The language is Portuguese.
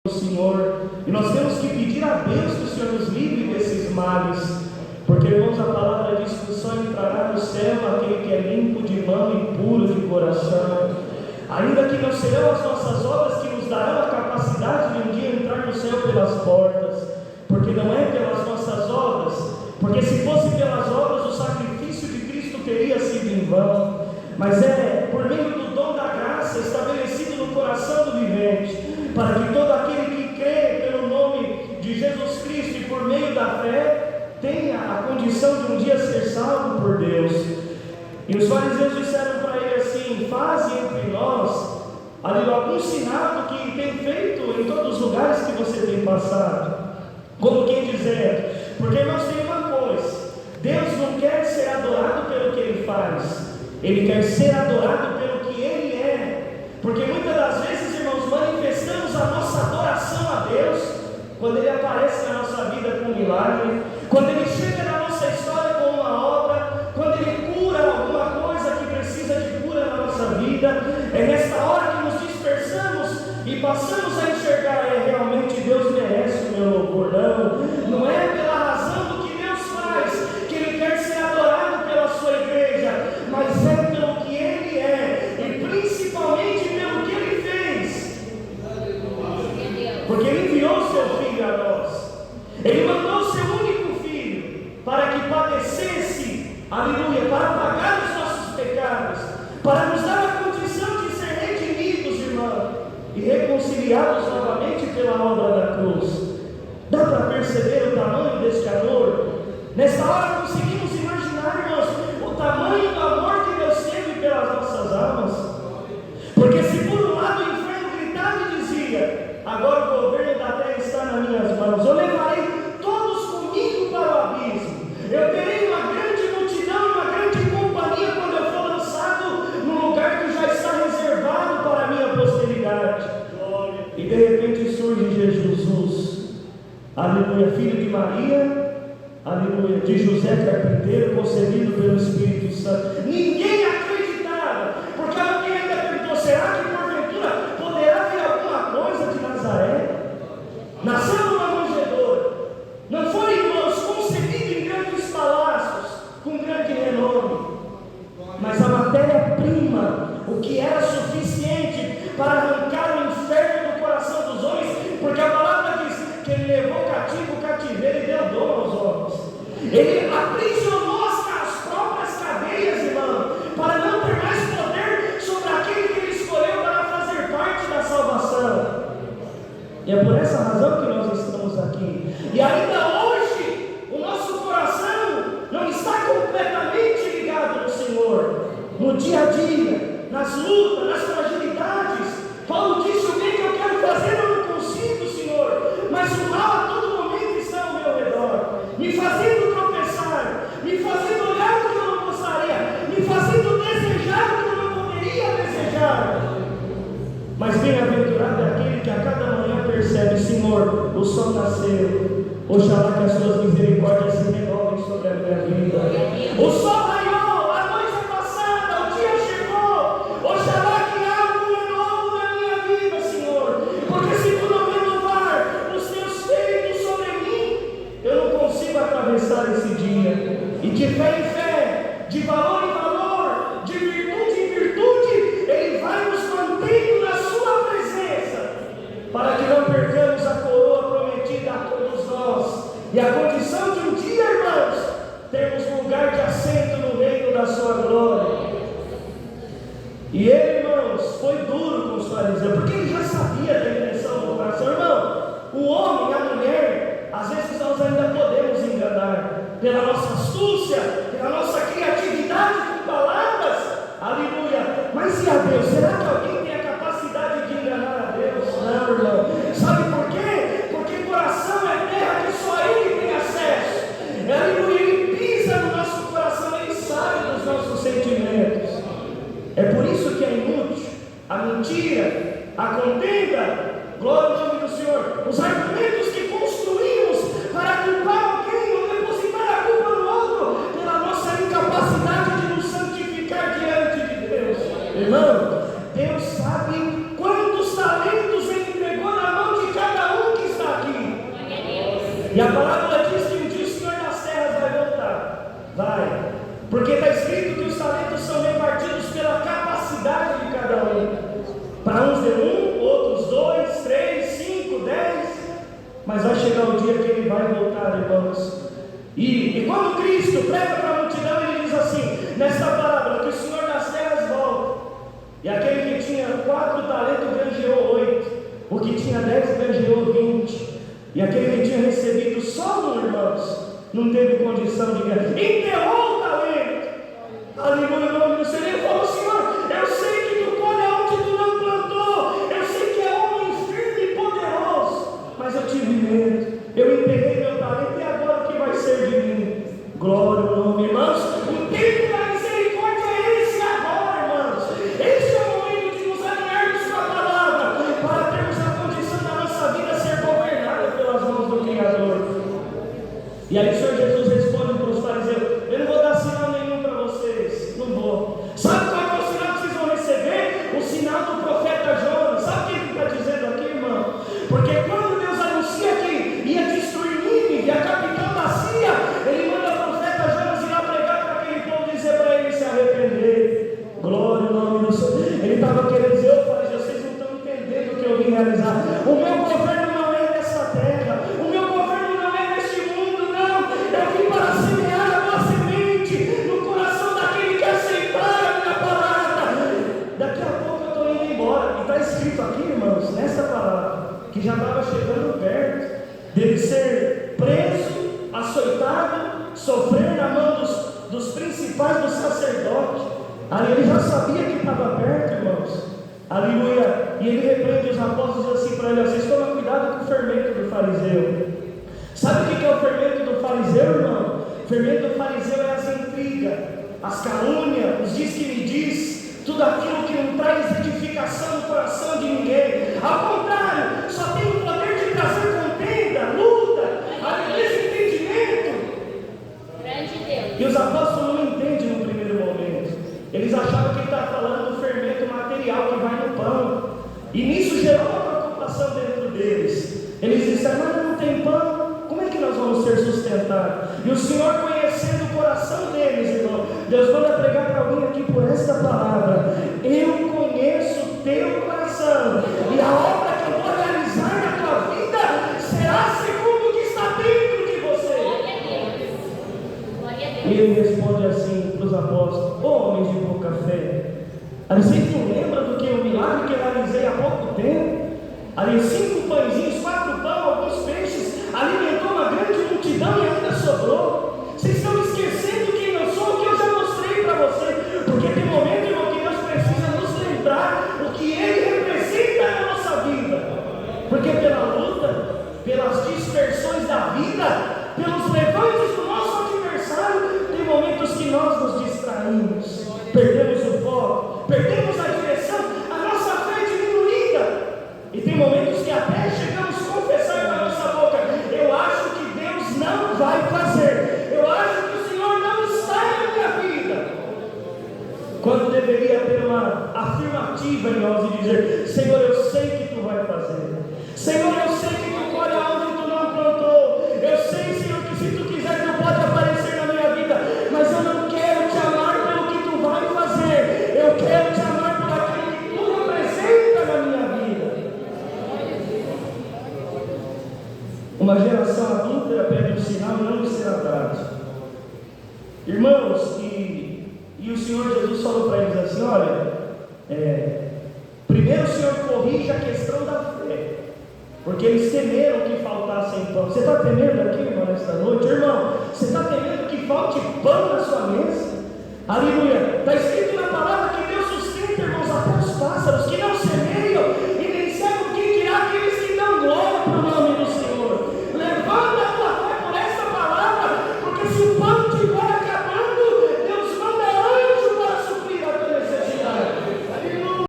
do Senhor, e nós temos que pedir a Deus que o Senhor nos livre desses males, porque, irmãos, a palavra diz que só entrará no céu aquele que é limpo de mão e puro de coração. Ainda que não serão as nossas obras que nos darão a capacidade de um dia entrar no céu pelas portas, porque não é pelas nossas obras, porque se fosse pelas obras o sacrifício de Cristo teria sido em vão, mas é por meio do dom da graça estabelecido no coração do vivente, para que todo aquele que crê pelo nome de Jesus Cristo e por meio da fé tenha a condição de um dia ser salvo por Deus. E os fariseus disseram para ele assim: faze entre nós algum sinal do que tem feito em todos os lugares que você tem passado. Como quem dizer, porque nós temos uma coisa: Deus não quer ser adorado pelo que Ele faz, Ele quer ser adorado pelo que Ele é. Porque muitas das vezes, irmãos, manifestamos a nossa adoração a Deus quando Ele aparece na nossa vida com um milagre, quando Ele chega na nossa história com uma obra, quando Ele cura alguma coisa que precisa de cura na nossa vida. É nesta hora que nos dispersamos e passamos a enxergar: realmente Deus merece o meu louvor. Não é pela razão do que Deus faz que Ele quer ser adorado pela sua igreja, mas é pelo que Ele é, e principalmente pelo que Ele fez, porque Ele enviou o seu Filho a nós. Ele mandou o seu único Filho para que padecesse, aleluia, para pagar os nossos pecados, para nos dar a condição de ser redimidos, irmão, e reconciliados novamente pela obra da cruz. Dá para perceber o tamanho deste amor? Nesta hora conseguimos imaginar, irmãos, o tamanho do amor que Deus teve pelas nossas almas. Porque se por um lado o inferno gritava e dizia: agora o governo da terra está nas minhas mãos, eu levarei todos comigo para o abismo, eu terei uma grande multidão, uma grande companhia quando eu for lançado num lugar que já está reservado para a minha posteridade. E de repente surge Jesus, aleluia, filho de Maria, aleluia, de José carpinteiro, concebido pelo Espírito Santo. Ninguém acreditava, porque alguém ainda perguntou: será que porventura poderá vir alguma coisa de Nazaré? Nasceu numa manjedoura, não foi, irmãos, concebido em grandes palácios, com grande renome, mas a matéria-prima, o que era suficiente para arrancar o inferno do coração dos homens, porque a palavra diz que Ele levou cativo o cativeiro e deu dom aos homens. Ele aprisionou as próprias cadeias, irmão, para não ter mais poder sobre aquele que Ele escolheu para fazer parte da salvação. E é por essa razão que nós estamos aqui. E ainda hoje o nosso coração não está completamente ligado no Senhor. No dia a dia, nas lutas, nas fragilidades, Paulo disse: o bem que eu quero fazer eu não consigo, Senhor, mas o mal a todo momento está ao meu redor, me fazendo tropeçar, me fazendo olhar o que eu não gostaria, me fazendo desejar o que eu não poderia desejar. Mas bem-aventurado é aquele que a cada manhã percebe: Senhor, o sol nasceu, oxalá que as suas misericórdias se renovem sobre a minha vida. O sol raiou, a noite é passada, o dia chegou, oxalá que algo é novo na minha vida, Senhor, porque se Tu não renovar os Teus feitos sobre mim, eu não consigo atravessar esse dia. E de fé em fé, de valor em valor, de virtude em virtude, Ele vai nos mantendo na Sua presença, para que não percamos a coroa prometida a todos nós, e a condição de um dia, irmãos, termos lugar de assento no reino da Sua glória. E ele, irmãos, foi duro com os fariseus, porque ele já sabia da intenção do coração. Irmão, o homem e a mulher, às vezes nós ainda podemos enganar, pela nossa astúcia, pela nossa criatividade com palavras, aleluia. Mas e a Deus? Será que alguém tem a capacidade de enganar a Deus? Não, irmão. Sabe por quê? Porque coração é terra que só Ele tem acesso. Aleluia. Ele pisa no nosso coração, Ele sabe dos nossos sentimentos. É por isso que é inútil a mentira, a contenda, glória ao nome do Senhor, os argumentos que construímos para culpar alguém ou depositar a culpa no outro pela nossa incapacidade de nos santificar diante de Deus. Irmão, Deus sabe quantos talentos Ele entregou na mão de cada E a parábola diz que um dia o Senhor das terras vai voltar. Vai. Porque está escrito que os talentos são repartidos pela capacidade de cada um. Para uns de um, outros 2, 3, 5, 10. Mas vai chegar o dia que ele vai voltar, irmãos. E quando Cristo prega para a multidão, ele diz assim, nessa parábola, que o Senhor das terras volta. E aquele que tinha 4 talentos granjeou 8. O que tinha 10 granjeou 20. E aquele que tinha recebido só 1, irmãos, não teve condição de ganhar. Enterrou o talento. Aleluia, o nome do Senhor. Ele falou, Senhor, eu sei que tu colhe onde tu não plantou. Eu sei que é homem firme e poderoso. Mas eu tive medo. Eu enterrei meu talento e agora o que vai ser de mim? Glória ao nome, irmãos. O tempo da misericórdia é esse agora, irmãos. Esse é o momento de nos alinharmos com a palavra, para termos a condição da nossa vida ser governada pelas mãos do Criador. E aí o Senhor Jesus responde para os fariseus, eu não vou dar sinal nenhum para vocês, não vou. Sabe qual é o sinal que vocês vão receber? O sinal do profeta Jonas. Sabe o que ele está dizendo aqui, irmão? Porque quando Deus anuncia que ia destruir Nínive, a capital da Síria, ele manda o profeta Jonas ir lá pregar para aquele povo, dizer para ele se arrepender. Glória ao nome do Senhor. Ele estava querendo dizer, ô fariseus, vocês não estão entendendo o que eu vim realizar. O meu governo não é dessa terra, o meu governo não é deste mundo, não. Eu vim para semear a boa semente no coração daquele que aceitar a minha palavra. Daqui a pouco eu estou indo embora. E está escrito aqui, irmãos, nessa palavra, que já estava chegando perto dele ser preso, açoitado, sofrer na mão dos principais dos sacerdotes. Aí ele já sabia que estava perto, irmãos. Aleluia. E ele repreende os apóstolos assim para ele: vocês tomam cuidado com o fermento do fariseu. Sabe o que é o fermento do fariseu, irmão? O fermento do fariseu é as intrigas, as calúnias, os diz que me diz, tudo aquilo que não traz edificação no coração de ninguém. Ao contrário, só tem o poder de trazer contenda, luta, desentendimento. E os apóstolos não entendem no primeiro momento. Eles achavam que ele estava falando do fermento material que vai no pão. E nisso gerou uma preocupação dentro deles. Eles disseram, mas não tem pão, como é que nós vamos ser sustentados? E o Senhor, conhecendo o coração deles, irmão, Deus manda pregar para alguém aqui por esta palavra: eu conheço o teu coração, e a obra que eu vou realizar na tua vida será segundo o que está dentro de você. E ele responde assim para os apóstolos: homens de pouca fé, vocês não lembram do que o milagre que eu realizei há pouco tempo? Ali 5 pãezinhos, 4 pães, alguns peixes, alimentou uma grande multidão e ainda sobrou. Vocês estão esquecendo quem eu sou, o que eu já mostrei para vocês. Porque tem momento, irmão, que Deus precisa nos lembrar o que Ele representa na nossa vida. Porque pela luta, pelas dispersões da vida, pelos levantes do nosso adversário, tem momentos que nós nos distraímos, perdemos o foco, perdemos a direção, a nossa fé é diminuída. E tem momentos que até chegamos a confessar com a nossa boca: eu acho que Deus não vai fazer, eu acho que o Senhor não está na minha vida. Quando deveria ter uma afirmativa em nós e dizer: Senhor, eu sei que tu vai fazer. Senhor, eu sei que tu colhe onde tu não plantou. Eu sei, Senhor, que se tu quiser tu pode aparecer na minha vida, mas eu não quero te amar pelo que tu vai fazer. Eu quero te amar por aquilo que tu representa na minha vida. Uma geração adúltera pede um sinal e não lhe será dado. Irmãos, e o Senhor Jesus falou para eles assim: olha, primeiro o Senhor corrige a questão da fé, porque eles temeram que faltasse pão. Você está temendo aqui, irmão, nesta noite? Irmão, você está temendo que falte pão na sua mesa? Aleluia. Está escrito na palavra